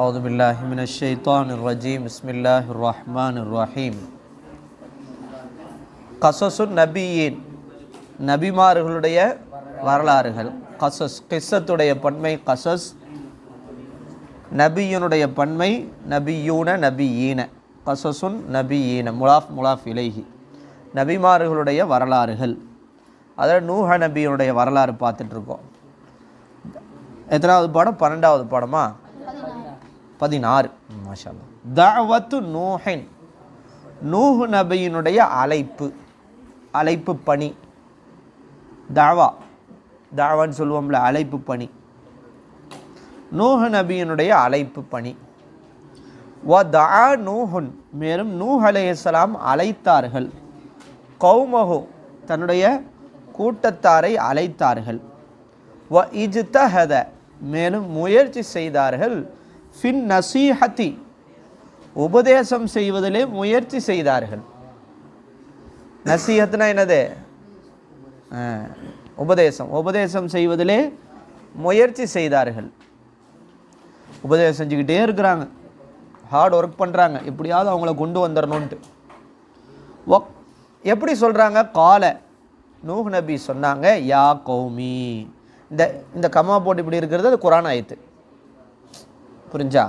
அவுது பில்லாஹி மினஷ் ஷைத்தானிர் ரஜீம். பிஸ்மில்லாஹிர் ரஹ்மானிர் ரஹீம். கஸஸுன் நபியீன், நபிமார்களுடைய வரலாறுகள். கஸஸ், கிஸ்ஸத்துடைய பன்மை கஸஸ், நபியினுடைய பன்மை நபியூன நபியீன. கஸஸுன் நபியீன முலாஃப் முலாஃப் இலைஹி, நபிமார்களுடைய வரலாறுகள். அதில் நூஹ நபியினுடைய வரலாறு பார்த்துட்ருக்கோம். எத்தனாவது பாடம்? 12வது பாடமா? 16. மாஷா அல்லாஹ். தஅவத்து நூஹின், நூஹ் நபியினுடைய அழைப்பு பணி. தாவான்னு சொல்லுவோம்ல, அழைப்பு பணி. நூஹ் நபியினுடைய அழைப்பு பணி. வதஆ நூஹுன், மேலும் நூஹ் அலைஹிஸ்ஸலாம் அழைத்தார்கள். கௌமஹு, தன்னுடைய கூட்டத்தாரை அழைத்தார்கள். வ இஜ்தஹத, மேலும் முயற்சி செய்தார்கள். ஃபின் நசீஹதி, உபதேசம் செய்வதிலே முயற்சி செய்தார்கள். நசீஹத்னா என்னது? உபதேசம் செய்வதிலே முயற்சி செய்தார்கள். உபதேசம் செஞ்சுக்கிட்டே இருக்கிறாங்க, ஹார்ட் ஒர்க் பண்ணுறாங்க, எப்படியாவது அவங்கள கொண்டு வந்துடணுன்ட்டு. எப்படி சொல்கிறாங்க? கால, நூஹ் நபி சொன்னாங்க, யா கௌமி. இந்த கமா போட்டு இப்படி இருக்கிறது அது குர்ஆன் ஆயத்து, புரிஞ்சா?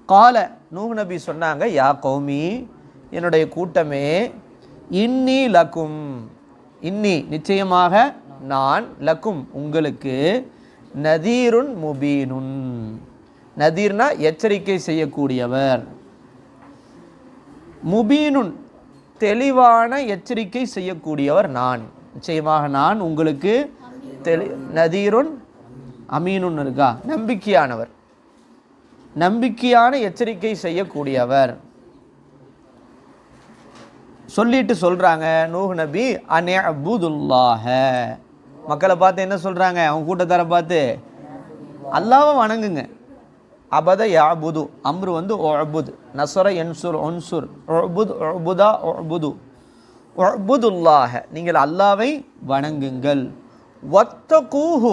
கால, நூஹ் நபி சொன்னாங்க, யா கௌமி, என்னுடைய கூட்டமே, இன்னி லக்கும், இன்னி நிச்சயமாக நான், லக்கும் உங்களுக்கு, நதீருன் முபீனுன், நதீர்னா எச்சரிக்கை செய்யக்கூடியவர், முபீனுன் தெளிவான எச்சரிக்கை செய்யக்கூடியவர் நான். நிச்சயமாக நான் உங்களுக்கு நதீருன் அமீனுன் இருக்கா, நம்பிக்கையானவர், நம்பிக்கையான எச்சரிக்கை செய்யக்கூடியவர் சொல்லிட்டு சொல்கிறாங்க நூஹ் நபி, அன்அபுதுல்லாஹ, மக்களை பார்த்து என்ன சொல்கிறாங்க? அவங்க கூட்டத்தாரை பார்த்து அல்லாஹ்வை வணங்குங்க. அபத யாபுது, அம்ரு வந்து உஅபுத், நஸர யன்சுர் உன்சுர், உஅபுத் உஅபுதா உஅபுது, உஅபுதுல்லாஹ, நீங்கள் அல்லாஹ்வை வணங்குங்கள். வத்தகூஹு,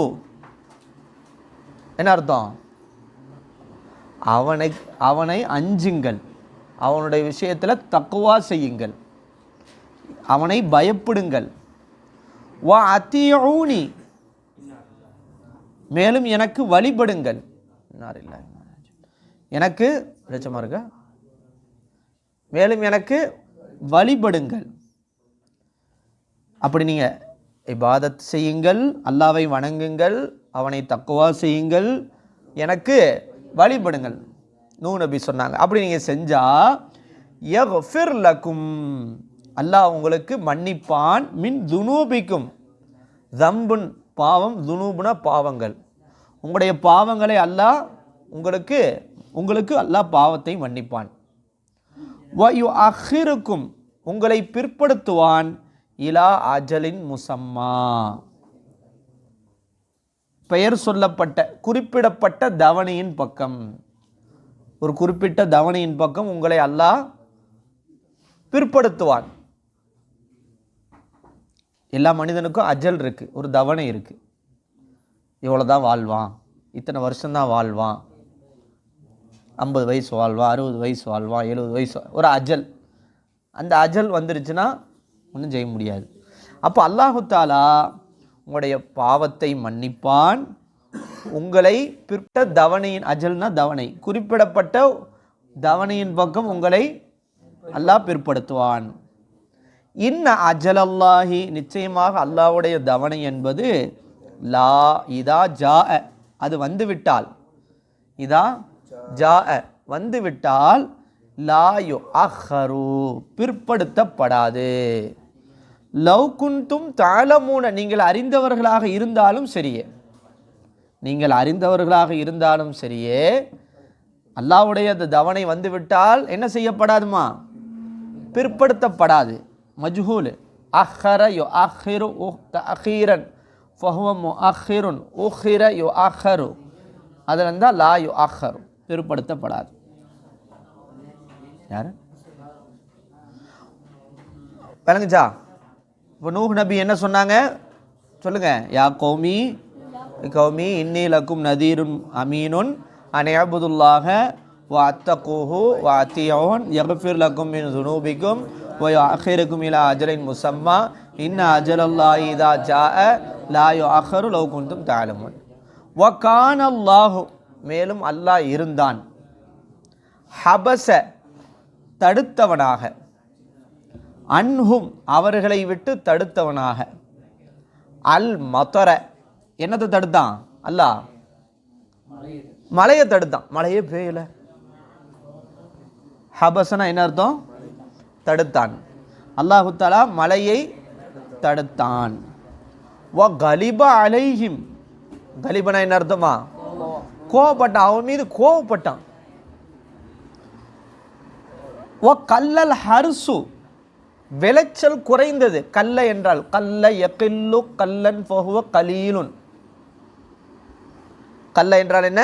என்ன அர்த்தம்? அவனை அஞ்சுங்கள், அவனுடைய விஷயத்தில் தக்வா செய்யுங்கள், அவனை பயப்படுங்கள். வ அத்தியூனி, மேலும் எனக்கு வழிபடுங்கள். எனக்கு பிரச்சனை இருக்க, மேலும் எனக்கு வழிபடுங்கள். அப்படி நீங்கள் இபாதத் செய்யுங்கள், அல்லாஹ்வை வணங்குங்கள், அவனை தக்வா செய்யுங்கள், எனக்கு வழிபடுங்கள். நூஹ் நபி சொன்னாங்க. அப்படி நீங்கள் செஞ்சால் யக்ஃபிர் லக்கும், அல்லாஹ் உங்களுக்கு மன்னிப்பான். மின் துனூபிக்கும், தம்புன் பாவம், துனூபுனா பாவங்கள், உங்களுடைய பாவங்களை அல்லாஹ் உங்களுக்கு அல்லாஹ் பாவத்தை மன்னிப்பான். வ யுஅக்கிருக்கும், உங்களை பிற்படுத்துவான். இலா அஜலின் முசம்மா, பெயர் சொல்லப்பட்ட குறிப்பிடப்பட்ட தவணையின் பக்கம், ஒரு குறிப்பிட்ட தவணையின் பக்கம் உங்களை அல்லாஹ் பிற்படுத்துவான். எல்லா மனிதனுக்கும் அஜல் இருக்கு, ஒரு தவணை இருக்கு. இவ்வளோதான் வாழ்வான், இத்தனை வருஷம்தான் வாழ்வான், 50 வயசு வாழ்வான், 60 வயசு வாழ்வான், 70 வயசு, ஒரு அஜல். அந்த அஜல் வந்துருச்சுன்னா ஒன்றும் செய்ய முடியாது. அப்போ அல்லாஹு தாலா உங்களுடைய பாவத்தை மன்னிப்பான், உங்களை பிற்பட்ட தவணையின், அஜல்னா தவணை, குறிப்பிடப்பட்ட தவணையின் பக்கம் உங்களை அல்லாஹ் பிற்படுத்துவான். இன்ன அஜல் அல்லாஹி, நிச்சயமாக அல்லாஹ்வுடைய தவணை என்பது, லா இதா ஜா, அது வந்துவிட்டால், இதா ஜா வந்துவிட்டால், லா யுஅக்கரு, பிற்படுத்தப்படாது. லவ் குன்தும் தஅலமூன, நீங்கள் அறிந்தவர்களாக இருந்தாலும் சரியே, நீங்கள் அறிந்தவர்களாக இருந்தாலும் சரியே, அல்லாஹ்வுடைய அந்த தவணை வந்துவிட்டால் என்ன செய்யப்படாதுமா? பிற்படுத்தப்படாது. மஜ்ஹூல், அஹ்ஹர யுஅக்கிரு தஅகீரன் ஃபஹுவ முஅக்கிருன், உஹிர யுஅக்கரு, அதில் இருந்தால் லா யுஅக்கரு, பிற்படுத்தப்படாது. யார் விளங்குச்சா? இப்போ நூஹ் நபி என்ன சொன்னாங்க சொல்லுங்க? யா கௌமி இன்னி லக்கும் நதீருன் அமீனுன் அன்அபுதுல்லாஹ வஅத்தகூஹு வஅத்தியூன் யக்ஃபிர் லக்கும் மின் ஸுனூபிக்கும் வயுஅখিরুக்கும் இலா அஜலின் முஸம்மா இன்ன அஜலல்லாஹி இதா ஜாஅ லா யுஅخரு லவ் குன்தும் தஅலமூன். வகான அல்லாஹு, மேலும் அல்லாஹ் இருந்தான், ஹபஸ தடுத்தவனாக, அன்ஹும் அவர்களை விட்டு தடுத்தவனாக, அல் மதர என்னத்தை தடுத்தான் அல்லாஹ்? மழையை தடுத்தான். மழையே பெய்யல. ஹபஸனா என்ன அர்த்தம்? தடுத்தான். அல்லாஹு தஆலா மழையை தடுத்தான். வ கலிப அலைஹிம், கலிபனா என்ன அர்த்தமா? கோபப்பட்டான், அவன் மீது கோபப்பட்டான். வ கல்லல் ஹர்சு, விளைச்சல் குறைந்தது. கல்ல என்றால் கல்ல யகில்லு கல்லன் ஃபஹுவ கலீலுன். கல்ல என்றால் என்ன?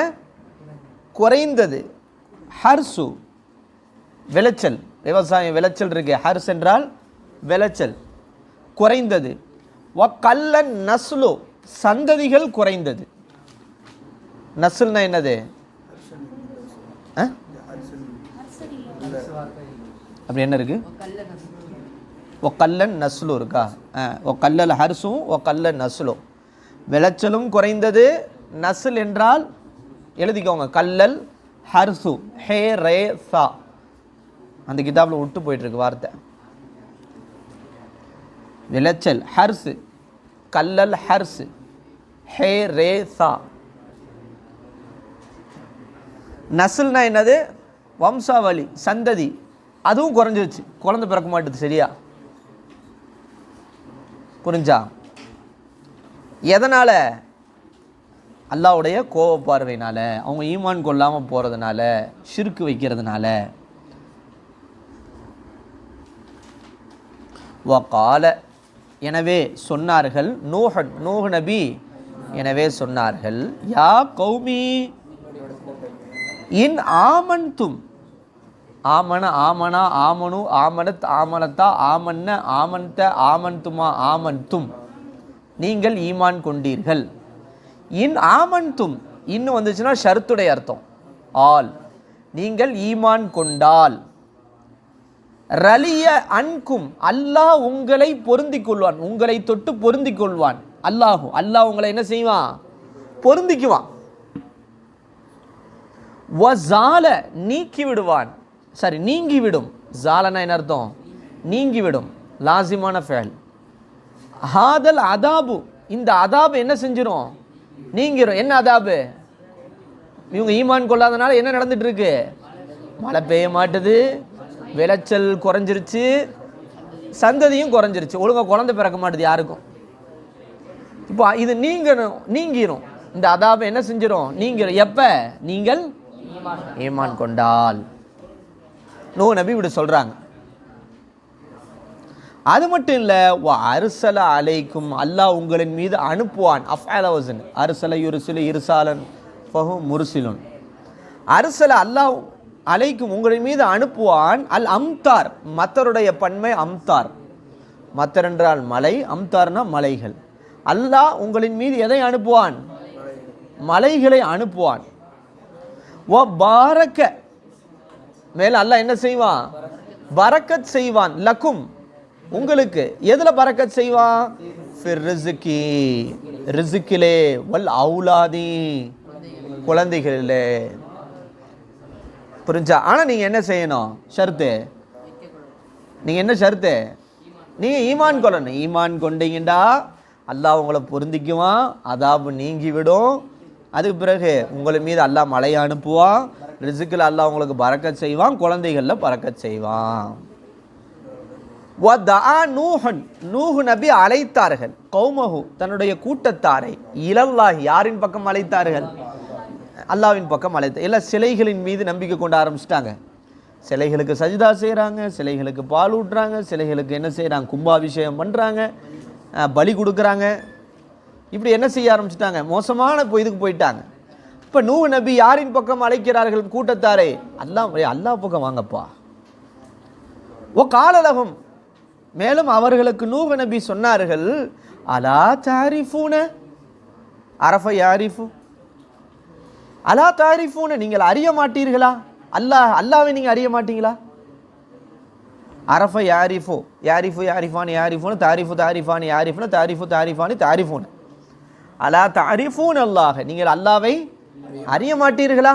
குறைந்தது. ஹர்சு விளைச்சல், விவசாயம் விளைச்சல் இருக்கு. ஹர்ஸ் என்றால் விளைச்சல், குறைந்தது. வ கல்லன் நஸ்லு, சந்ததிகள் குறைந்தது. நஸ்ல்னா என்னது? அப்படி என்ன இருக்கு? ஒக்கல்லன் நஸ்லு இருக்கா? ஒக்கல்லல் ஹர்சும் ஒக்கல்லன் நஸ்லும். விளைச்சலும் குறைந்தது. நஸ்ல் என்றால் எழுதிக்கோங்க, கல்லல் ஹர்சு, ஹே ரே சா. அந்த கிதாபில் விட்டு போயிட்டுருக்கு வார்த்தை. விளைச்சல் ஹர்சு, கல்லல் ஹர்சு, ஹே ரே சா. நஸ்ல்னா என்னது? வம்சாவளி, சந்ததி. அதுவும் குறைஞ்சிருச்சு, குழந்தை பிறக்க மாட்டுது. சரியா புரிஞ்சா? எதனால்? அல்லாஹ்வுடைய கோப பார்வையினால, அவங்க ஈமான் கொள்ளாமல் போகிறதுனால, ஷிர்க் வைக்கிறதுனால. வகால, எனவே சொன்னார்கள், நூஹ் நபி எனவே சொன்னார்கள், யா கௌமி இன் ஆமன்தும், ஆமன ஆமனா ஆமனு ஆமனத் ஆமனத்தா ஆமன்ன ஆமன்த ஆமன்துமா ஆமன்தும், நீங்கள் ஈமான் கொண்டீர்கள். இன் ஆமன்தும், இன்னும் வந்துச்சுன்னா ஷர்த்துடைய அர்த்தம். ஆல், நீங்கள் ஈமான் கொண்டால். ரலிய அன்கும், அல்லாஹ் உங்களை பொருந்திக் கொள்வான், உங்களை தொட்டு பொருந்திக் கொள்வான். அல்லாஹ் உங்களை என்ன செய்வான்? பொருந்திக்குவான். வஸால, நீக்கி விடுவான், சரி நீங்கிவிடும். ஜாலனா என்ன அர்த்தம்? நீங்கிவிடும், லாசிமான ஃபேல். ஹாதல் அதாபு, இந்த அதாபு என்ன செஞ்சிடும்? நீங்கிரும். என்ன அதாபு? இவங்க ஈமான் கொள்ளாதனால என்ன நடந்துட்டு இருக்கு? மழை பெய்ய மாட்டுது, விளைச்சல் குறைஞ்சிருச்சு, சந்ததியும் குறைஞ்சிருச்சு, ஒழுங்காக குழந்தை பிறக்க மாட்டுது யாருக்கும். இப்போ இது நீங்கிரும். இந்த அதாபு என்ன செஞ்சிடும்? நீங்கிரும். எப்ப? நீங்கள் ஈமான் கொண்டால். நூஹ் நபி இப்படி சொல்றாங்க. அது மட்டும் இல்லை, அர்சல அலைக்கும், அல்லாஹ் உங்களின் மீது அனுப்புவான். அஃஅல வஸன், அர்சல யுர்சிலு இர்சாலன் ஃபஹு முர்சிலுன். அர்சல, அல்லாஹ் அலைக்கும் உங்களின் மீது அனுப்புவான். அல் அம்தார், மத்தருடைய பன்மை அம்தார். மத்தர் என்றால் மலை, அம்தார்னா மலைகள். அல்லாஹ் உங்களின் மீது எதை அனுப்புவான்? மலைகளை அனுப்புவான். வ பாரக்க, மேல அல்லாஹ் என்ன செய்வான்? பரக்கத் செய்வான். லக்கும், உங்களுக்கு. எதுல பரக்கத் செய்வான்? ஃபிர் ரிஸ்கி, ரிஸ்கிலே, வல் அவுலாதி, குழந்தைகளிலே. புரிஞ்சா? ஆனா நீங்க என்ன செய்யணும்? ஷர்த்து. நீங்க என்ன ஷர்த்து? நீங்க ஈமான் கொள்ளணும். ஈமான் கொண்டீங்கடா அல்லாஹ் உங்களை பொருந்திக்குவான், அதாபு நீங்கி விடும். அதுக்கு பிறகு உங்கள் மீது அல்லாஹ் மழையை அனுப்புவான், ரிஸ்கில் அல்லாஹ் உங்களுக்கு பரக்கத் செய்வான், குழந்தைகளில் பரக்கத் செய்வான். நூஹ் நபி அழைத்தார்கள் கௌமஹு, தன்னுடைய கூட்டத்தாரை, இலல்லாஹி, யாரின் பக்கம் அழைத்தார்கள்? அல்லாஹ்வின் பக்கம் அழைத்தார். எல்லாம் சிலைகளின் மீது நம்பிக்கை கொண்டு ஆரம்பிச்சிட்டாங்க. சிலைகளுக்கு சஜிதா செய்கிறாங்க, சிலைகளுக்கு பால் ஊட்டுறாங்க, சிலைகளுக்கு என்ன செய்கிறாங்க? கும்பாபிஷேகம் பண்ணுறாங்க, பலி கொடுக்குறாங்க. இப்படி என்ன செய்ய ஆரம்பிச்சிட்டாங்க? மோசமான இதுக்கு போயிட்டாங்க. இப்போ நூஹ் நபி யாரின் பக்கம் அழைக்கிறார்கள்? கூட்டத்தாரை. அல்லாஹ் பக்கம் வாங்கப்பா. ஓ காலலகும், மேலும் அவர்களுக்கு நூஹ் நபி சொன்னார்கள், அலா தாரிஃபூன, அரஃப யாரிஃபு, அலா தாரிஃபூன, நீங்கள் அறிய மாட்டீர்களா? அல்லாவை நீங்கள் அறிய மாட்டீங்களா? அரஃப யாரிஃபோ யாரிஃபு யாரிஃபானி யாரிஃபோனு தாரிஃபு தாரிஃபானி யாரிஃபுன தாரிஃபு தாரிஃபானி தாரிஃபோன் அலா தாரிஃபூன் அல்லாஹ், நீங்கள் அல்லாவை அறிய மாட்டீர்களா?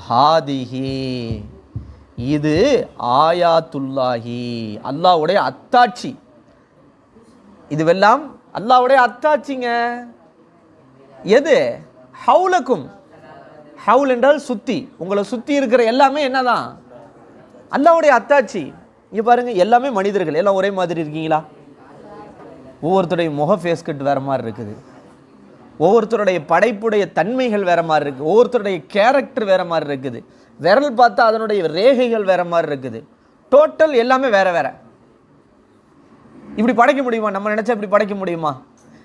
ஹாதிஹி, இது ஆயாத்துல்லாஹி, அல்லாஹ்வுடைய அத்தாட்சி. இதுவெல்லாம் அல்லாஹ்வுடைய அத்தாட்சிங்க. எது? ஹவுலக்கும், ஹவுல் என்றால் சுத்தி, உங்களை சுத்தி இருக்கிற எல்லாமே என்னதான்? அல்லாஹ்வுடைய அத்தாட்சி. இங்கே பாருங்க, எல்லாமே மனிதர்கள், எல்லாம் ஒரே மாதிரி இருக்கீங்களா? ஒவ்வொருத்தருடைய முக ஃபேஸ் கட் வேற மாதிரி இருக்குது, ஒவ்வொருத்தருடைய படைப்புடைய தன்மைகள் வேற மாதிரி இருக்குது, ஒவ்வொருத்தருடைய கேரக்டர் வேற மாதிரி இருக்குது, விரல் பார்த்தா அதனுடைய ரேகைகள் வேற மாதிரி இருக்குது, டோட்டல் எல்லாமே வேற வேற. இப்படி படைக்க முடியுமா? நம்ம நினைச்சா இப்படி படைக்க முடியுமா?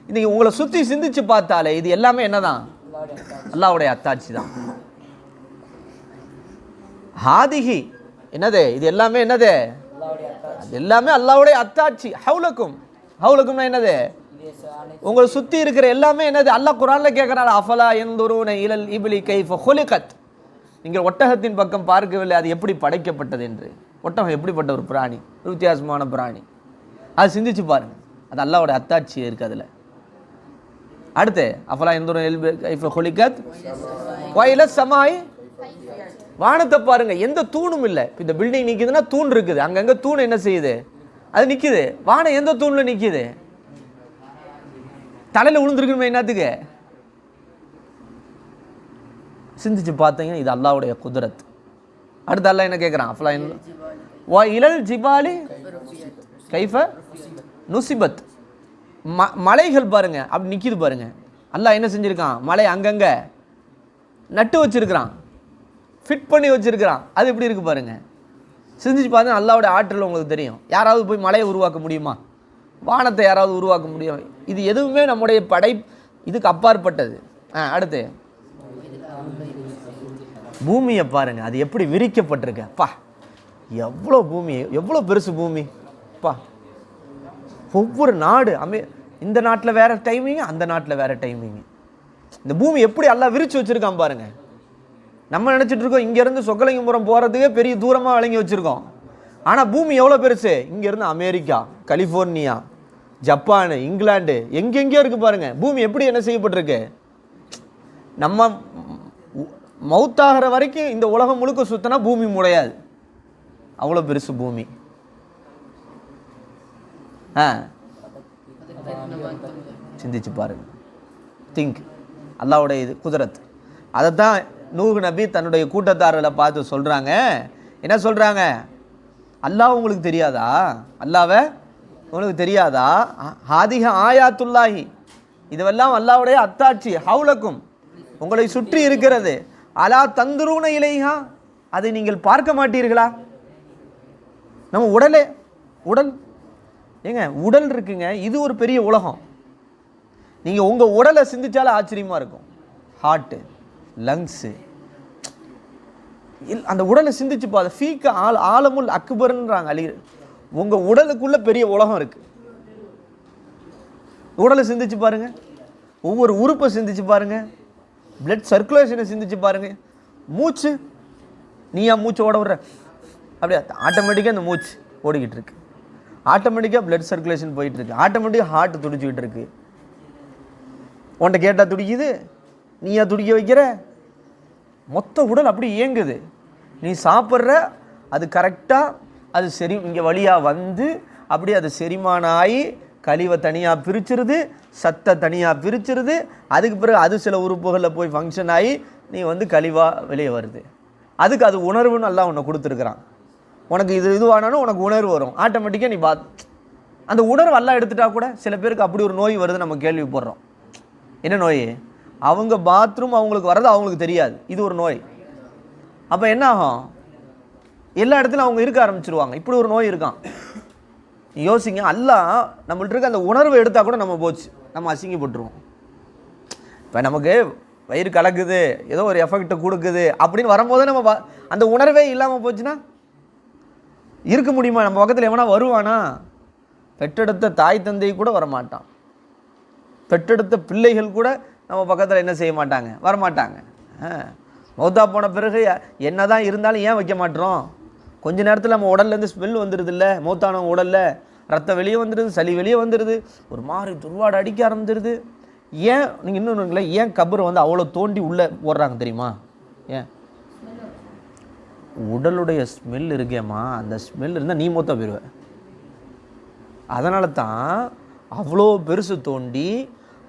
இன்னைக்கு உங்களை சுற்றி சிந்திச்சு பார்த்தாலே இது எல்லாமே என்னதான்? அல்லாஹ்வுடைய அத்தாட்சி தான். ஹாதிஹி என்னது? இது எல்லாமே என்னது? எல்லாமே அல்லாஹ்வுடைய அத்தாட்சி. ஹவுலக்கும், ஹவுலக்கும்னா என்னது? உங்களை சுற்றி இருக்கிற எல்லாமே என்னது? அல்லாஹ் குர்ஆன்ல கேட்குறாரு, அஃபலா யன்துரூன இலல் இப்லி கைஃப குலிகத், நீங்கள் ஒட்டகத்தின் பக்கம் பார்க்கவில்லை அது எப்படி படைக்கப்பட்டது என்று. ஒட்டகம் எப்படிப்பட்ட ஒரு பிராணி, ஒரு வித்தியாசமான பிராணி, அது சிந்திச்சு பாருங்க. அது அல்லாஹ்வுடைய அத்தாட்சி இருக்குது அதில். அடுத்து அஃபலா யன்துரூன இலல் கைஃப குலிகத் வ இலஸ் ஸமாய், வானத்தை பாருங்க, எந்த தூணும் இல்லை. இந்த பில்டிங் நிற்குதுன்னா தூண் இருக்குது, அங்கங்கே தூண் என்ன செய்யுது? அது நிற்குது. வானம் எந்த தூணில் நிற்குது? தலையில் விழுந்துருக்கணுமே, என்னத்துக்கு? சிந்திச்சு பார்த்தீங்க, இது அல்லாஹ்வுடைய குதிரத். அடுத்து அல்லாஹ் என்ன கேட்குறான்? அஃபலா வ இலல் ஜிபாலி கைஃப நுசிபத், மலைகள் பாருங்க அப்படி நிற்கிது பாருங்க. அல்லாஹ் என்ன செஞ்சுருக்கான்? மலை அங்கங்கே நட்டு வச்சிருக்கிறான், ஃபிட் பண்ணி வச்சிருக்கிறான். அது எப்படி இருக்கு பாருங்க. சிந்திச்சு பார்த்தா அல்லாஹ்வுடைய ஆற்றல் உங்களுக்கு தெரியும். யாராவது போய் மலையை உருவாக்க முடியுமா? வானத்தை யாராவது உருவாக்க முடியும்? இது எதுவுமே நம்முடைய இதுக்கு அப்பாற்பட்டது. அடுத்து பூமியை பாருங்க, அது எப்படி விரிக்கப்பட்டிருக்கு. அப்பா எவ்வளோ பூமி, எவ்வளோ பெருசு பூமி. அப்பா ஒவ்வொரு நாடு, இந்த நாட்டில் வேற டைமிங், அந்த நாட்டில் வேற டைமிங். இந்த பூமி எப்படி அல்லாஹ் விரிச்சு வச்சிருக்கான் பாருங்க. நம்ம நினச்சிட்டு இருக்கோம் இங்கேருந்து சொக்கலிங்கபுரம் போகிறதுக்கே பெரிய தூரமாக வழங்கி வச்சுருக்கோம். ஆனால் பூமி எவ்வளோ பெருசு. இங்கேருந்து அமெரிக்கா, கலிஃபோர்னியா, ஜப்பானு, இங்கிலாந்து, எங்கெங்கேயோ இருக்குது பாருங்கள். பூமி எப்படி என்ன செய்யப்பட்டிருக்கு. நம்ம மவுத்தாகிற வரைக்கும் இந்த உலகம் முழுக்க சுற்றினா பூமி முடையாது, அவ்வளோ பெருசு பூமி. சிந்திச்சு பாருங்க, திங்க். அல்லாஹ்வுடைய இது குதிரத். அதைத்தான் நூஹ் நபி தன்னுடைய கூட்டத்தாரர்களை பார்த்து சொல்கிறாங்க. என்ன சொல்கிறாங்க? அல்லாஹ் உங்களுக்கு தெரியாதா? அல்லாஹ்வை உங்களுக்கு தெரியாதா? ஹாதிஹ ஆயாத்துல்லாஹி, இதுவெல்லாம் அல்லாஹ்வுடைய அத்தாட்சி. ஹவுலக்கும், உங்களை சுற்றி இருக்கிறது. அலா தந்துரூன இலைஹா, அதை நீங்கள் பார்க்க மாட்டீர்களா? நம்ம உடல் ஏங்க, உடல் இருக்குங்க, இது ஒரு பெரிய உலகம். நீங்கள் உங்கள் உடலை சிந்திச்சாலே ஆச்சரியமாக இருக்கும். ஹார்ட்டு, லங்ஸு, அந்த உடலை சிந்திச்சு பாரு. ஃபீக்க ஆலமுல் அக்பர்ன்றாங்க அலி. உங்கள் உடலுக்குள்ள பெரிய உலகம் இருக்கு. உடலை சிந்திச்சு பாருங்க, ஒவ்வொரு உறுப்பை சிந்திச்சு பாருங்க, பிளட் சர்க்குலேஷனை சிந்திச்சு பாருங்க. மூச்சு, நீயா மூச்சு ஓட விடுற? அப்படியே ஆட்டோமேட்டிக்காக அந்த மூச்சு ஓடிக்கிட்டு இருக்கு, ஆட்டோமேட்டிக்காக பிளட் சர்க்குலேஷன் போயிட்டு இருக்கு, ஆட்டோமேட்டிக்காக ஹார்ட் துடிச்சுக்கிட்டு இருக்கு. உன்கிட்ட கேட்டால் துடிக்குது, நீயா துடிக்க வைக்கிற? மொத்த உடல் அப்படி இயங்குது. நீ சாப்பிட்ற, அது கரெக்டாக அது சரி இங்கே வழியாக வந்து அப்படியே அது செரிமானம் ஆகி கழிவை தனியாக பிரிச்சிருது, சத்தை தனியாக பிரிச்சிருது. அதுக்கு பிறகு அது சில உறுப்புகளில் போய் ஃபங்க்ஷன் ஆகி நீ வந்து கழிவாக வெளியே வருது. அதுக்கு அது உணர்வுன்னு எல்லாம் உன்னை கொடுத்துருக்குறான். உனக்கு இதுவானாலும் உனக்கு உணர்வு வரும் ஆட்டோமேட்டிக்காக. நீ அந்த உணர்வு எல்லாம் எடுத்துட்டா கூட சில பேருக்கு அப்படி ஒரு நோய் வருது நம்ம கேள்விப்படுறோம். என்ன நோய்? அவங்க பாத்ரூம் அவங்களுக்கு வர்றது அவங்களுக்கு தெரியாது, இது ஒரு நோய். அப்போ என்ன ஆகும்? எல்லா இடத்துலையும் அவங்க இருக்க ஆரம்பிச்சிருவாங்க. இப்படி ஒரு நோய் இருக்கான். யோசிங்க, அல்லாஹ் நம்மள்ட்ட இருக்க அந்த உணர்வை எடுத்தால் கூட நம்ம போச்சு, நம்ம அசிங்கப்பட்டுருவோம். இப்போ நமக்கு வயிறு கலக்குது, ஏதோ ஒரு எஃபெக்ட் கொடுக்குது அப்படின்னு வரும்போது நம்ம அந்த உணர்வே இல்லாமல் போச்சுன்னா இருக்க முடியுமா? நம்ம பக்கத்தில் எவனா வருவானா? பெற்றெடுத்த தாய் தந்தை கூட வரமாட்டான், பெற்றெடுத்த பிள்ளைகள் கூட நம்ம பக்கத்தில் என்ன செய்ய மாட்டாங்க, வரமாட்டாங்க. மௌத்தா போன பிறகு என்ன தான் இருந்தாலும் ஏன் வைக்க மாட்டோம்? கொஞ்ச நேரத்தில் நம்ம உடல்லேருந்து ஸ்மெல் வந்துடுது இல்லை, மௌத்தானவங்க உடலில் ரத்தம் வெளியே வந்துடுது, சளி வெளியே வந்துடுது, ஒரு மாதிரி துர்வாடை அடிக்க ஆரம்பிச்சிருது. ஏன் நீங்கள் இன்னொன்று ஏன் கபரை வந்து அவ்வளோ தோண்டி உள்ளே போடுறாங்க தெரியுமா? ஏன்? உடலுடைய ஸ்மெல் இருக்கேம்மா, அந்த ஸ்மெல் இருந்தால் நீ மொத்தம் போயிடுவேன். அதனால தான் அவ்வளோ பெருசு தோண்டி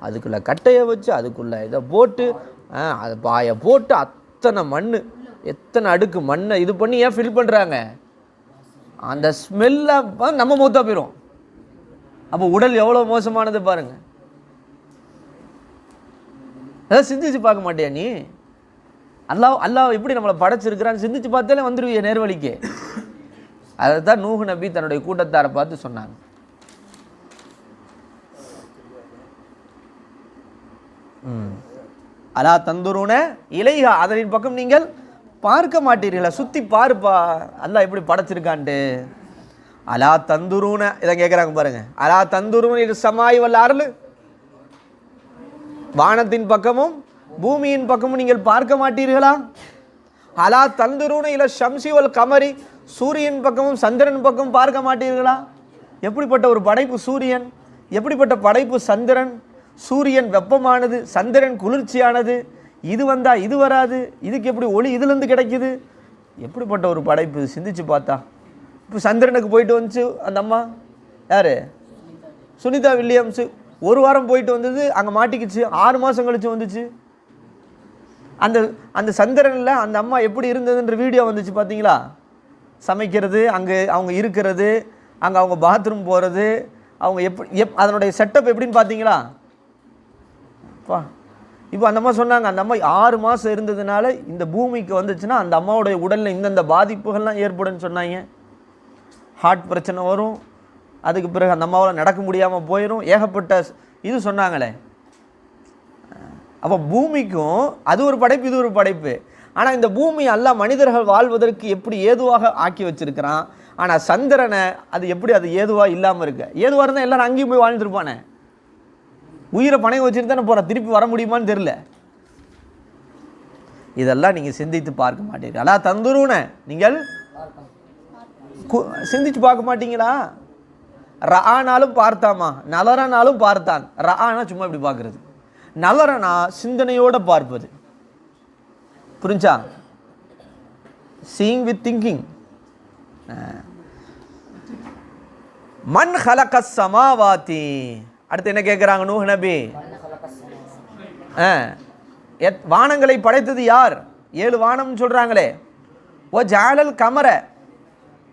அதுக்குள்ளே கட்டையை வச்சு அதுக்குள்ளே இதை போட்டு அது பாயை போட்டு அத்தனை மண், எத்தனை அடுக்கு மண்ணை இது பண்ணி ஏன் ஃபில் பண்ணுறாங்க? அந்த ஸ்மெல்லை நம்ம மொத்தம் போயிடும். அப்போ உடல் எவ்வளோ மோசமானது பாருங்கள். அதான் சிந்திச்சு பார்க்க மாட்டியா நீ? அல்லாஹ் எப்படி நம்மளை படைச்சிருக்கிறான்னு சிந்திச்சு பார்த்தாலே வந்துடுவிய நேர்வழிக்கு. அதை தான் நூஹ் நபி தன்னுடைய கூட்டத்தாரை பார்த்து சொன்னாங்க. அலா தந்துருன இலைஹா, அதனின் பக்கம் நீங்கள் பார்க்க மாட்டீர்களா? சுற்றி பாருப்பா அல்லாஹ் எப்படி படைச்சிருக்கான்ட்டு. அலா தந்துருன இதை கேட்குறாங்க பாருங்க. அலா தந்துருன இது சமாய் வல்ல அருள், வானத்தின் பக்கமும் பூமியின் பக்கமும் நீங்கள் பார்க்க மாட்டீர்களா? அலா தந்துருன இல ஷம்சி வல் கமரி, சூரியன் பக்கமும் சந்திரன் பக்கமும் பார்க்க மாட்டீர்களா? எப்படிப்பட்ட ஒரு படைப்பு சூரியன், எப்படிப்பட்ட படைப்பு சந்திரன். சூரியன் வெப்பமானது, சந்திரன் குளிர்ச்சியானது. இது வந்தால் இது வராது, இதுக்கு எப்படி ஒளி இதுலேருந்து கிடைக்குது? எப்படிப்பட்ட ஒரு படைப்பு சிந்திச்சு பார்த்தா. இப்போ சந்திரனுக்கு போயிட்டு வந்துச்சு அந்த அம்மா யார், சுனிதா வில்லியம்ஸு. ஒரு வாரம் போயிட்டு வந்தது, அங்கே மாட்டிக்கிச்சு. 6 மாதம் கழிச்சு வந்துச்சு. அந்த அந்த சந்திரனில் அந்த அம்மா எப்படி இருந்ததுன்ற வீடியோ வந்துச்சு பார்த்தீங்களா? சமைக்கிறது, அங்கே அவங்க இருக்கிறது, அங்கே அவங்க பாத்ரூம் போகிறது, அவங்க அதனுடைய செட்டப் எப்படின்னு பார்த்தீங்களா? இப்போ அந்த அம்மா சொன்னாங்க, அந்த அம்மா 6 மாதம் இருந்ததுனால இந்த பூமிக்கு வந்துச்சுன்னா அந்த அம்மாவுடைய உடலில் இந்தந்த பாதிப்புகள்லாம் ஏற்படுன்னு சொன்னாங்க. ஹார்ட் பிரச்சனை வரும், அதுக்கு பிறகு அந்த அம்மாவால் நடக்க முடியாமல் போயிடும், ஏகப்பட்ட இது சொன்னாங்களே. அப்போ பூமிக்கும் அது ஒரு படைப்பு, இது ஒரு படைப்பு. ஆனால் இந்த பூமி எல்லாம் மனிதர்கள் வாழ்வதற்கு எப்படி ஏதுவாக ஆக்கி வச்சிருக்கிறான். ஆனால் சந்திரனை அது எப்படி அது ஏதுவாக இல்லாமல் இருக்கு? ஏதுவாக இருந்தால் எல்லாரும் அங்கேயும் போய் வாழ்ந்துருப்பானே. உயிரை பணம் வச்சுட்டு தானே போகிறேன், திருப்பி வர முடியுமான்னு தெரில. இதெல்லாம் நீங்கள் சிந்தித்து பார்க்க மாட்டீங்க. அலா தந்துருன நீங்கள் சிந்திச்சு பார்க்க மாட்டீங்களா? ரஆனாலும் பார்த்தாமா, நலரனாலும் பார்த்தான். ரஆனா சும்மா இப்படி பார்க்கறது, நலரனா சிந்தனையோட பார்ப்பது. புரிஞ்சா? Seeing with thinking. மன் ஹலகஸ் சமாவாதி. அடுத்து என்ன கேட்குறாங்க நூஹ் நபி? வானங்களை படைத்தது யார்? 7 வானம்னு சொல்கிறாங்களே. ஓ ஜாலல் கமர,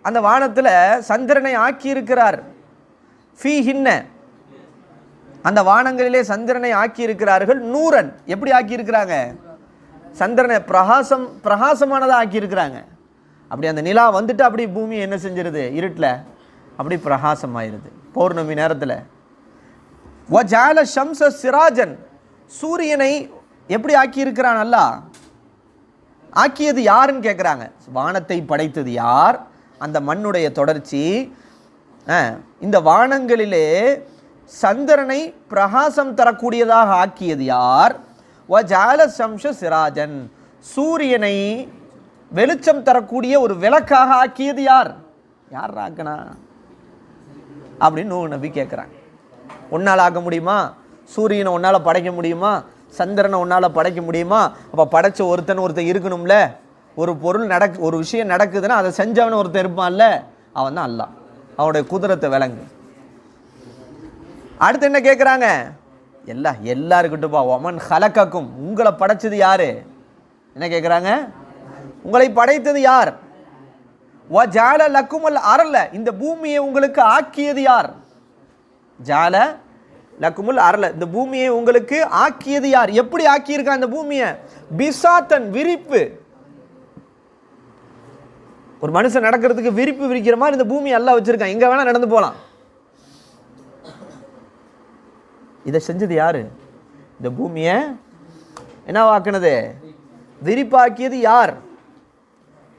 அந்த வானத்தில் சந்திரனை ஆக்கி இருக்கிறார். ஃபீஹின்ன, அந்த வானங்களிலே சந்திரனை ஆக்கி இருக்கிறார்கள். நூரன், எப்படி ஆக்கி இருக்கிறாங்க? சந்திரனை பிரகாசமானதாக ஆக்கி இருக்கிறாங்க. அப்படி அந்த நிலா வந்துட்டு அப்படி பூமி என்ன செஞ்சிருது? இருட்டில் அப்படி பிரகாசமாயிருது பௌர்ணமி நேரத்தில். வஜால ஷம்ஸ சிராஜன், சூரியனை எப்படி ஆக்கி இருக்கிறான் அல்லாஹ்? ஆக்கியது யாருன்னு கேட்குறாங்க. வானத்தை படைத்தது யார்? அந்த மண்ணுடைய தொடர்ச்சி. இந்த வானங்களிலே சந்திரனை பிரகாசம் தரக்கூடியதாக ஆக்கியது யார்? வஜால ஷம்ஸ சிராஜன், சூரியனை வெளிச்சம் தரக்கூடிய ஒரு விளக்காக ஆக்கியது யார்? யார் ஆக்கனா அப்படின்னு நூஹ் நபி கேட்குறாங்க. உன்னால் ஆக்க முடியுமா? சூரியனை உன்னால் படைக்க முடியுமா? சந்திரனை உன்னால் படைக்க முடியுமா? அப்போ படைச்ச ஒருத்தன் இருக்கணும்ல. ஒரு பொருள் ஒரு விஷயம் நடக்குதுன்னா அதை செஞ்சவன ஒருத்தன் இருப்பான்ல, அவன் தான் அல்லாஹ். அவனுடைய குதிரத்தை விளங்கு. அடுத்து என்ன கேட்குறாங்க? எல்லாருக்கிட்டுப்பா. ஒமன் ஹலக்கக்கும், உங்களை படைச்சது யாரு? என்ன கேட்குறாங்க? உங்களை படைத்தது யார்? ஜால லக்குமல் அரல, இந்த பூமியை உங்களுக்கு ஆக்கியது யார்? ஜால லக்குமுல் அரல, இந்த பூமியை உங்களுக்கு ஆக்கியது யார்? எப்படி ஆக்கியிருக்கா இந்த பூமியை? பிசாத்தன், விரிப்பு. ஒரு மனுஷன் நடக்கிறதுக்கு விரிப்பு விரிக்கிற மாதிரி இந்த பூமியை எல்லாம் வச்சிருக்கான், எங்க வேணா நடந்து போலாம். இதை செஞ்சது யாரு? இந்த பூமியை என்னவாக்குனது? விரிப்பாக்கியது யார்?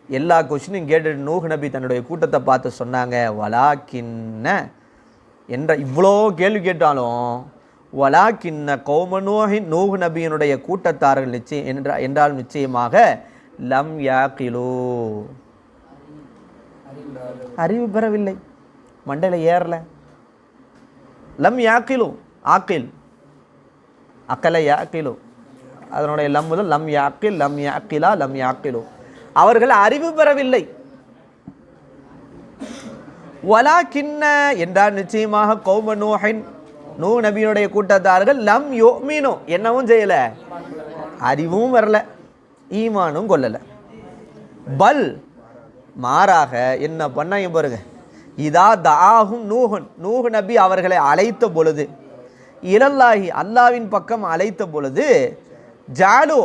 எல்லா கொஸ்டினும் கேட்டுட்டு நூஹ் நபி தன்னுடைய கூட்டத்தை பார்த்து சொன்னாங்க, வலாக்கின்ன என்ற இவ்வளோ கேள்வி கேட்டாலும் வலாக்கின்ன கௌம நூஹின் நூஹ் நபியினுடைய கூட்டத்தார்கள் நிச்சயம் என்றால் நிச்சயமாக லம் யாக்கிலு அறிவு பெறவில்லை, மண்டையில் ஏறல. லம் யாக்கிலு ஆக்கில் அக்கலை யாக்கிலு, அதனுடைய லம் முதல் லம் யாக்கில் லம் யாக்கிலா லம் யாக்கிலு, அவர்கள் அறிவு பெறவில்லை. வலாக்கின்ன என்றால் நிச்சயமாக கௌம நூஹின் நூஹ் நபியினுடைய கூட்டத்தார்கள் லம் யுமினு என்னவும் செய்யல, அறிவும் வரல, ஈமானும் கொள்ளல. பல் மாறாக என்ன பண்ணாங்க பாருங்க, இதா தாஹும் நூஹன் நூஹ் நபி அவர்களை அழைத்த பொழுது, இலல்லாஹி அல்லாவின் பக்கம் அழைத்த பொழுது, ஜாலு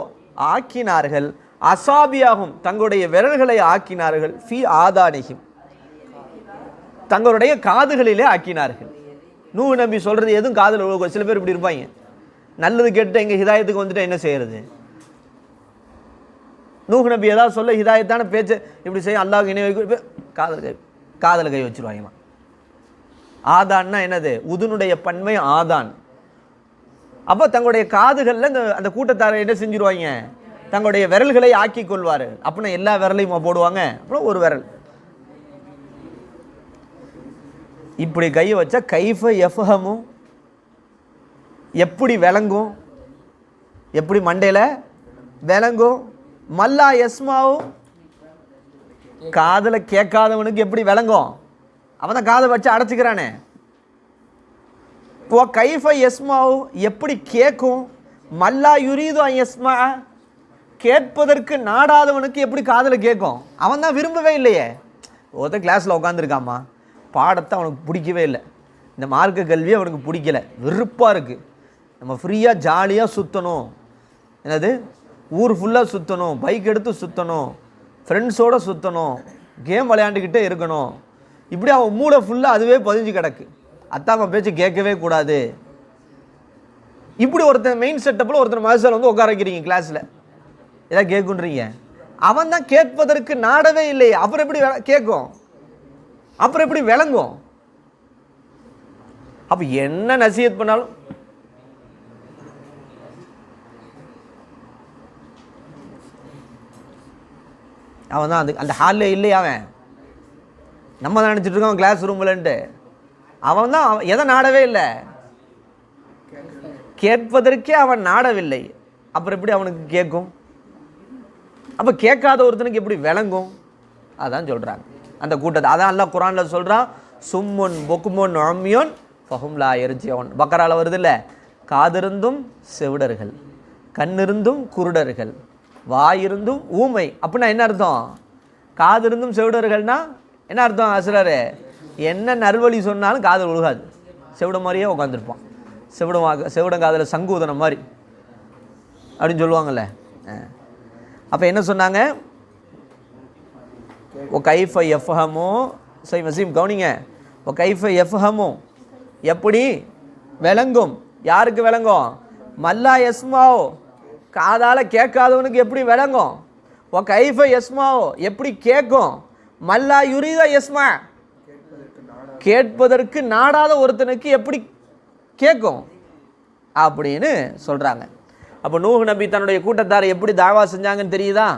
ஆக்கினார்கள், அசாபியாகும் தங்களுடைய விரல்களை ஆக்கினார்கள், ஃபி ஆதானிஹிம் தங்களுடைய காதுகளிலே ஆக்கினார்கள். நூஹ் நபி சொல்றது எதுவும் காதில் விழுக. சில பேர் இப்படி இருப்பாங்க, நல்லது கேட்டு எங்க ஹிதாயத்துக்கு வந்துட்டு என்ன செய்யறது? நூஹ் நபி ஏதாவது சொல்ல ஹிதாயத்தான பேச்சு இப்படி செய்ய அல்லாஹ் இணை வைக்க காதில் கை வச்சிருவாங்களாம். ஆதான்னா என்னது? உதுனுடைய பன்மை ஆதான். அப்போ தங்களுடைய காதுகளில் அந்த கூட்டத்தாரை என்ன செஞ்சிருவாங்க, தங்களுடைய விரல்களை ஆக்கி கொள்வார். அப்படின்னா எல்லா விரலையும் போடுவாங்க, அப்புறம் ஒரு விரல் இப்படி கையை வச்சா கைஃப எஃப்ஹமும் எப்படி விளங்கும், எப்படி மண்டையில் விளங்கும். மல்லா எஸ்மாவும் காதில் கேட்காதவனுக்கு எப்படி விளங்கும்? அவன் தான் காதை வச்சு அடைச்சிக்கிறானே. ஓ கைஃப எஸ்மாவும் எப்படி கேட்கும். மல்லா யுரீது எஸ்மா கேட்பதற்கு நாடாதவனுக்கு எப்படி காதில் கேட்கும்? அவன் தான் விரும்பவே இல்லையே. ஒருத்தர் கிளாஸில் உட்காந்துருக்காமா, பாடத்தை அவனுக்கு பிடிக்கவே இல்லை, இந்த மார்க்க கல்வியை அவனுக்கு பிடிக்கலை, வெறுப்பாக இருக்குது. நம்ம ஃப்ரீயாக ஜாலியாக சுற்றணும், என்னது ஊர் ஃபுல்லாக சுற்றணும், பைக் எடுத்து சுற்றணும், ஃப்ரெண்ட்ஸோடு சுற்றணும், கேம் விளையாண்டுக்கிட்டே இருக்கணும். இப்படி அவன் மூளை ஃபுல்லாக அதுவே பதிஞ்சு கிடக்கு. அத்தாம பேச்சு கேட்கவே கூடாது. இப்படி ஒருத்தன் மெயின் செட்டப்பில் ஒருத்தர் மதசால் வந்து உட்கார வைக்கிறீங்க கிளாஸில், ஏதாவது கேட்குன்றீங்க. அவன் தான் கேட்பதற்கு நாடவே இல்லை, அப்புறம் எப்படி கேட்கும், அப்புறம் எப்படி விளங்கும்? அப்போ என்ன நசீஹத் பண்ணாலும் அவன் தான் அந்த ஹாலில் இல்லையா, அவன் நம்ம தான் நினச்சிட்டு இருக்கோம் கிளாஸ் ரூம்லன்ட்டு. அவன் தான் எதை நாடவே இல்லை, கேட்பதற்கே அவன் நாடவில்லை, அப்புறம் எப்படி அவனுக்கு கேட்கும்? அப்போ கேட்காத ஒருத்தனுக்கு எப்படி விளங்கும்? அதான் சொல்கிறாங்க அந்த கூட்டத்தை. அதான் அல்லாஹ் குர்ஆனில் சொல்கிறான், சும்முன் பொக்குமுன் அம்யோன் ஃபஹும் லா யர்ஜிஊன். பக்கரால வருது இல்லை, காதிருந்தும் செவிடர்கள், கண்ணிருந்தும் குருடர்கள், வாயிருந்தும் ஊமை. அப்படின்னா என்ன அர்த்தம்? காதிருந்தும் செவிடர்கள்னா என்ன அர்த்தம்? அசுரரு என்ன நல்வழி சொன்னாலும் காதல் ஒழுகாது, செவிட மாதிரியே உட்காந்துருப்பான். செவிடம் காதில் சங்கூதனம் மாதிரி அப்படின்னு சொல்லுவாங்கள்ல. அப்போ என்ன சொன்னாங்க? ஓ கைஃப எஃப்ஹமோ சை வசீம் கவுனிங்க. ஓ கைஃப எஃப்ஹமோ எப்படி விளங்கும், யாருக்கு விளங்கும்? மல்லா எஸ்மாவோ காதால் கேட்காதவனுக்கு எப்படி விளங்கும்? ஓ கைஃப எஸ்மாவோ எப்படி கேட்கும்? மல்லா யுரீத எஸ்மா கேட்பதற்கு நாடாத ஒருத்தனுக்கு எப்படி கேட்கும் அப்படின்னு சொல்கிறாங்க. அப்போ நூஹ் நபி தன்னுடைய கூட்டத்தாரை எப்படி தாவா செஞ்சாங்கன்னு தெரியுதா?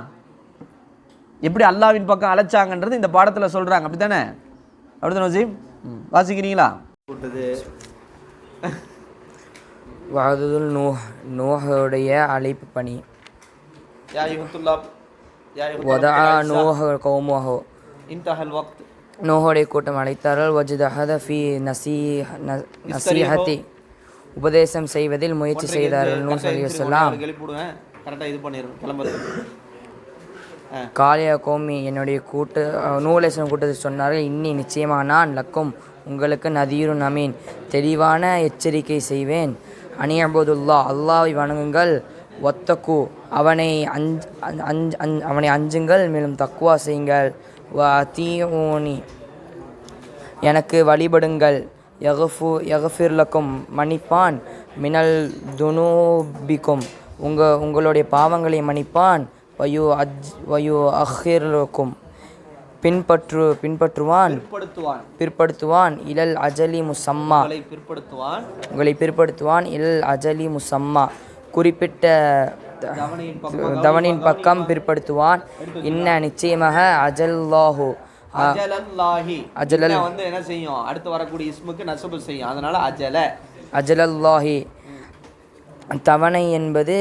எப்படி அல்லாவின் பக்கம் அழைச்சாங்கன்றது இந்த பாடத்தில் சொல்கிறாங்க. அப்படி தானே? அப்படி தானே வசீம்? வாசிக்கிறீங்களா? வஅதுல் நூஹுடைய அழைப்பு பணி. வதா நூஹு கௌமஹு இன்தஹல் வக்த். நூஹுடைய கூட்டம் அழைத்தார்கள். வஜ்தஹத ஃபீ நசீஹதி உபதேசம் செய்வதில் முயற்சி செய்தார்கள். நூஹ் அலைஹிஸ்ஸலாம் காலியா கோமி என்னுடைய நூஹ் அலைஹிஸ்ஸலாம் கூட்டத்தில் சொன்னார்கள், இன்னி நிச்சயமாக நான் லக்கும் உங்களுக்கு நதீருன் அமீன் தெளிவான எச்சரிக்கை செய்வேன். அனியபுதுல்லா அல்லாஹ்வை வணங்குங்கள், ஒத்தக்கு அவனை அஞ்சுங்கள், மேலும் தக்குவா செய்யுங்கள், வஅதீஊனி எனக்கு வழிபடுங்கள், யஃபிர்லக்கும் மன்னிப்பான், மினல் துனூபிக்கும் உங்களுடைய பாவங்களை மன்னிப்பான், வயு அஹ்ஹிர்லக்கும் பின்பற்றுவான் பிற்படுத்துவான் இலல் அஜலி முசம்மா உங்களை பிற்படுத்துவான் இலல் அஜலி முசம்மா குறிப்பிட்ட தவனின் பக்கம் பிற்படுத்துவான். நிச்சயமாக அஜல்லாஹு அஜலல் வந்து என்ன செய்யும், அடுத்து வரக்கூடிய இஸ்முக்கு நஸ்பு செய்யும். அதனால அஜலல்லாஹி தவணை என்பது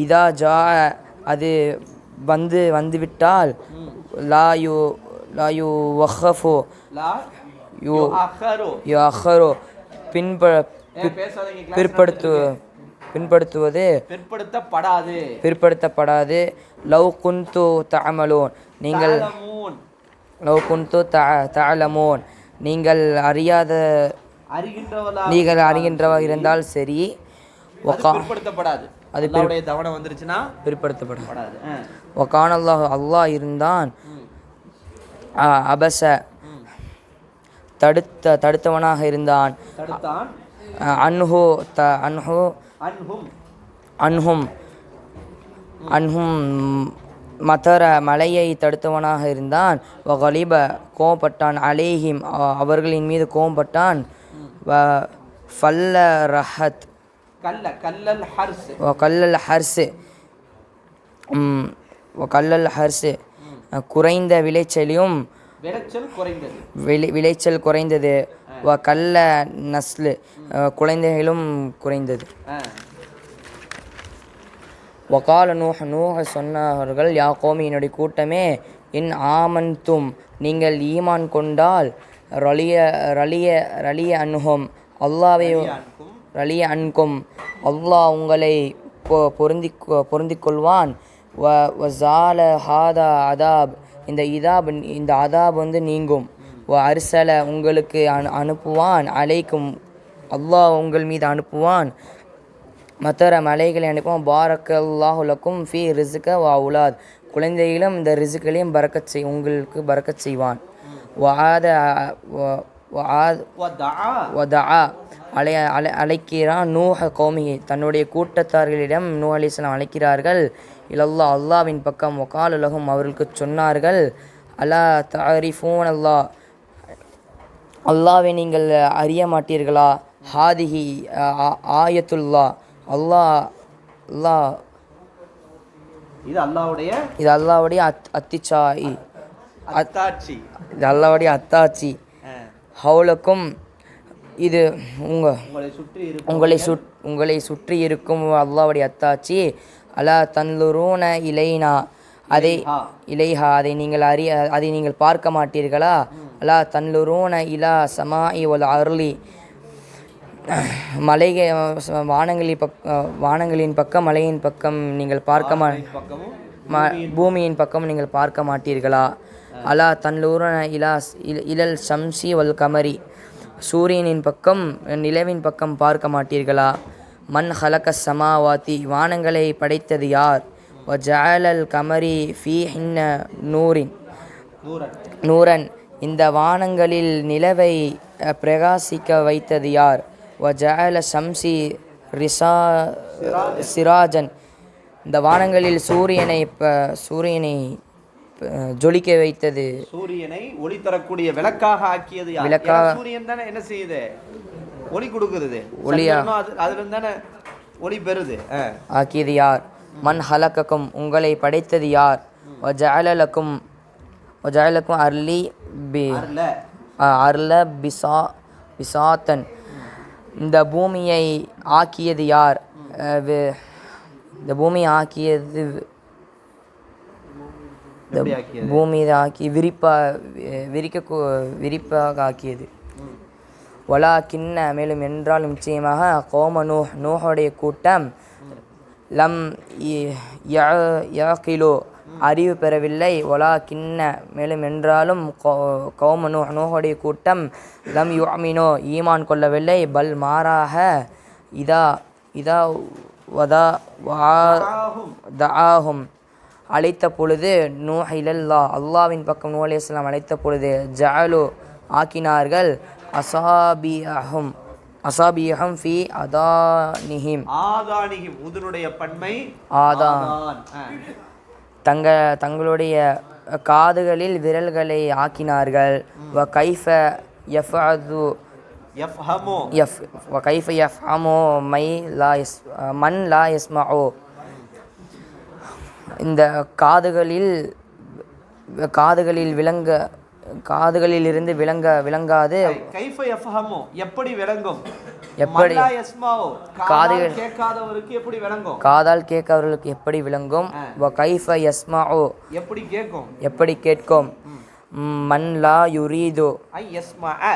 இதா ஜா அது வந்துவிட்டால் லாயு வஹஃபு யு அஹ்ரு பின்படுத்துவது பிற்படுத்தப்படாது. லவ் குந்து தஅமலூன் நீங்கள் அறிகின்றவராக இருந்தால் சரி, அது தவணை வந்துருச்சுன்னா பிற்படுத்தப்படாது. அல்லாஹ் இருந்தான் அபச தடுத்தவனாக இருந்தான். அன்ஹும் மதர மலையை தடுத்தவனாக இருந்தான். வகலிப கோபப்பட்டான். அலேஹிம் அவர்களின் மீது கோபப்பட்டான். ஃபல்ல ரஹத் கல்லல் ஹர்ஸ் குறைந்த விளைச்சல் குறைந்தது. கல்ல நஸ்லு குழந்தைகளும் குறைந்தது. வகால நூஹ் சொன்னார்கள், யா கோமி என்னுடைய கூட்டமே, இன் ஆமன்தும் நீங்கள் ஈமான் கொண்டால் ரலிய அன்ஹும் அல்லாவை ரலிய அன்கும் அல்லாஹ் உங்களை பொருந்திக் கொள்வான். வஸால ஹாதா அதாப் இந்த அதாப் வந்து நீங்கும். அர்சல உங்களுக்கு அனுப்புவான். அலைக்கும் அல்லாஹ் உங்கள் மீது அனுப்புவான். மத்தர மலைகளை அனுப்புவான். பாரக்கல்லாஹு லக்கும் ஃபி ரிஸ்க வ அவுலாத் குழந்தைகளும் இந்த ரிஸ்களையும் உங்களுக்கு பரக்கச் செய்வான். அழைக்கிறான் நூஹ கௌமிஹி தன்னுடைய கூட்டத்தார்களிடம் நூஹ் அலைஹிஸ்ஸலாம் அழைக்கிறார்கள். இலல்லாஹ் அல்லாவின் பக்கம். வகால லஹும் அவர்களுக்கு சொன்னார்கள், அலா தஅரிஃபூன் அல்லாவை நீங்கள் அறிய மாட்டீர்களா? ஹாதிஹி ஆயத்துல்லா இது அல்லாஹ்வுடைய அத்தாட்சி. ஹவுலக்கும் இது உங்களை சுற்றி இருக்கும் அல்லாஹ்வுடைய அத்தாட்சி. அலா தன்லுரூன இலைனா அதை நீங்கள் பார்க்க மாட்டீர்களா? அலா தன்லுரூன இலா சமாஇ வல் அர்லி வானங்களின் பக்கம் மலையின் பக்கம் நீங்கள் பூமியின் பக்கம் நீங்கள் பார்க்க மாட்டீர்களா? அலா தன்லூரன இலல் ஷம்சி வல் கமரி சூரியனின் பக்கம் நிலவின் பக்கம் பார்க்க மாட்டீர்களா? மன் ஹலக சமாவாதி வானங்களை படைத்தது யார்? வஜஅலல் கமரி ஃபீஹின்ன நூரன் இந்த வானங்களில் நிலவை பிரகாசிக்க வைத்தது யார்? வஜஅல ஷம்சி சிராஜன் இந்த வானங்களில் சூரியனை ஜொலிக்க வைத்தது. சூரியனை ஒளி தரக்கூடிய விளக்காக ஆக்கியது யார்? சூரியன் தானே என்ன செய்யுது, ஒளி கொடுக்குது. அதுல தானே ஒளி பெறுது. ஆக்கியது யார்? மன் ஹலகக்கும் உங்களை படைத்தது யார்? வஜஅலலக்கும் அர்ல பிசாத்தன் இந்த பூமியை ஆக்கியது யார்? இந்த பூமியை ஆக்கியது பூமியை ஆக்கி விரிப்பாக ஆக்கியது. வலா கிண்ண மேலும் என்றாலும் நிச்சயமாக கோம நூஹுடைய கூட்டம் லம் யஅகிலு அறிவு பெறவில்லை. வலா கிண்ண மேலும் என்றாலும் கௌம நூஹுடைய கூட்டம் லம் யுஅமினு ஈமான் கொள்ளவில்லை. பல் மாறாக இதா தஆஹும் அழைத்த பொழுது நூஹ் இலல்லாஹ் அல்லாவின் பக்கம் நூஹ் அலைஹிஸ்ஸலாம் அழைத்த பொழுது ஜஅலு ஆக்கினார்கள் அசாபியஹும் ஃபி ஆதானிஹிம் உதனுடைய பன்மை ஆதான் தங்களுடைய காதுகளில் விரல்களை ஆக்கினார்கள். வ கைஃப யஃபஅது யஃப்ஹமு வ கைஃப யஃப்ஹமு மன் லா யஸ்மஉ. இந்த காதுகளிலிருந்து விளங்காது. கைஃப யஃப்ஹமு எப்படி விளங்கும்? எப்படி மல்லா யஸ்மாஉ காதால் கேட்காதவருக்கு எப்படி விளங்கும்? காதால் கேட்காதவர்களுக்கு எப்படி விளங்கும்? வ கைஃப யஸ்மஉ எப்படி கேட்கும்? எப்படி கேட்கும்? மன் லா யுரீது ஐ யஸ்மஅ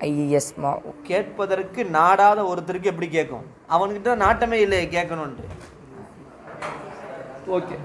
ஐ யஸ்மஉ கேட்பதற்கு நாடாத ஒருத்தருக்கு எப்படி கேட்கும்? அவன்கிட்ட நாட்டமே இல்லை கேட்கணும்னு. ஓகே.